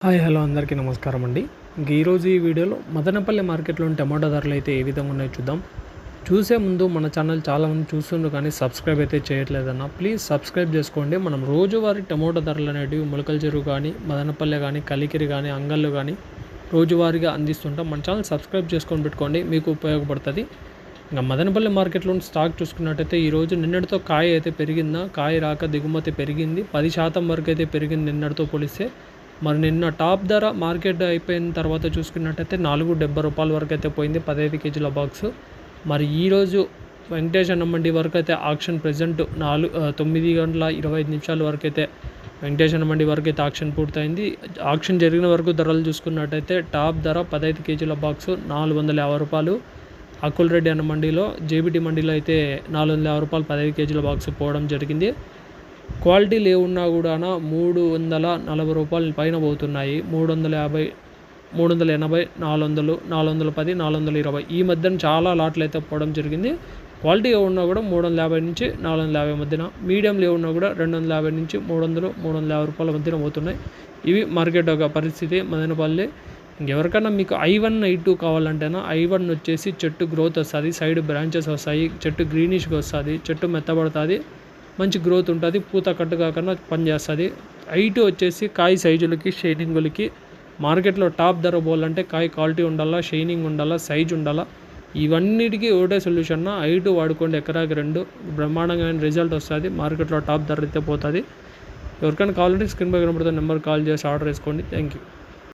Hi hello అందరికీ నమస్కారం అండి. ఈరోజు ఈ వీడియోలో మదనపల్లి మార్కెట్లోని టమాటా ధరలు అయితే ఏ విధంగా ఉన్నాయో చూద్దాం. చూసే ముందు మన ఛానల్ చాలామంది చూస్తుండ్రు కానీ సబ్స్క్రైబ్ అయితే చేయట్లేదన్న, ప్లీజ్ సబ్స్క్రైబ్ చేసుకోండి. మనం రోజువారీ టమాటా ధరలు అనేటివి ములకల చెరువు కానీ, మదనపల్లి కానీ, కలికిరి కానీ, అంగళ్ళు కానీ రోజువారీగా అందిస్తుంటాం. మన ఛానల్ సబ్స్క్రైబ్ చేసుకొని పెట్టుకోండి, మీకు ఉపయోగపడుతుంది. ఇంకా మదనపల్లి మార్కెట్లో స్టాక్ చూసుకున్నట్టయితే ఈరోజు నిన్నటితో కాయ అయితే పెరిగిందా, కాయ రాక దిగుమతి పెరిగింది, 10% వరకు అయితే పెరిగింది నిన్నటితో పోలిస్తే. మరి నిన్న టాప్ ధర మార్కెట్ అయిపోయిన తర్వాత చూసుకున్నట్టయితే ₹4.70 వరకు అయితే పోయింది 15 కేజీల బాక్స్. మరి ఈరోజు వెంకటేష్ అన్న మండి వరకు అయితే ఆక్షన్ ప్రజెంట్ 9:25 వరకు అయితే వెంకటేష్ అన్న మండి వరకు అయితే ఆక్షన్ పూర్తయింది. ఆక్షన్ జరిగిన వరకు ధరలు చూసుకున్నట్టయితే టాప్ ధర 15 కేజీల బాక్స్ ₹450. అకుల్ రెడ్డి అన్న మండిలో, జేబీటీ మండిలో అయితే ₹450 15 కేజీల బాక్స్ పోవడం జరిగింది. క్వాలిటీ లేవున్నా కూడా ₹340 పైన పోతున్నాయి. 350, 380, 400, 410, 420 ఈ మధ్యన చాలా లాట్లు అయితే పోవడం జరిగింది. క్వాలిటీగా ఉన్నా కూడా 350 నుంచి 450 మధ్యన, మీడియం లేవున్నా కూడా 250 నుంచి 300, ₹350 మధ్యన పోతున్నాయి. ఇవి మార్కెట్ ఒక పరిస్థితి మదనపల్లి. ఇంకెవరికైనా మీకు I1, I2 కావాలంటేనా I1 వచ్చేసి చెట్టు గ్రోత్ వస్తుంది, సైడ్ బ్రాంచెస్ వస్తాయి, చెట్టు గ్రీనిష్గా వస్తుంది, చెట్టు మెత్తబడుతుంది, మంచి గ్రోత్ ఉంటుంది, పూత కట్టు కాకుండా పనిచేస్తుంది. I2 వచ్చేసి కాయ సైజులకి, షైనింగులకి మార్కెట్లో టాప్ ధర పోవాలంటే కాయ క్వాలిటీ ఉండాలా, షైనింగ్ ఉండాలా, సైజు ఉండాలా. ఇవన్నిటికీ ఒకటే సొల్యూషన్. I2 వాడుకోండి, ఎకరాకి 2 బ్రహ్మాండంగా రిజల్ట్ వస్తుంది, మార్కెట్లో టాప్ ధర అయితే పోతుంది. ఎవరికైనా కావాలంటే స్క్రీన్ పై కనబడుతున్న నెంబర్ కాల్ చేసి ఆర్డర్ చేసుకోండి. Thank you.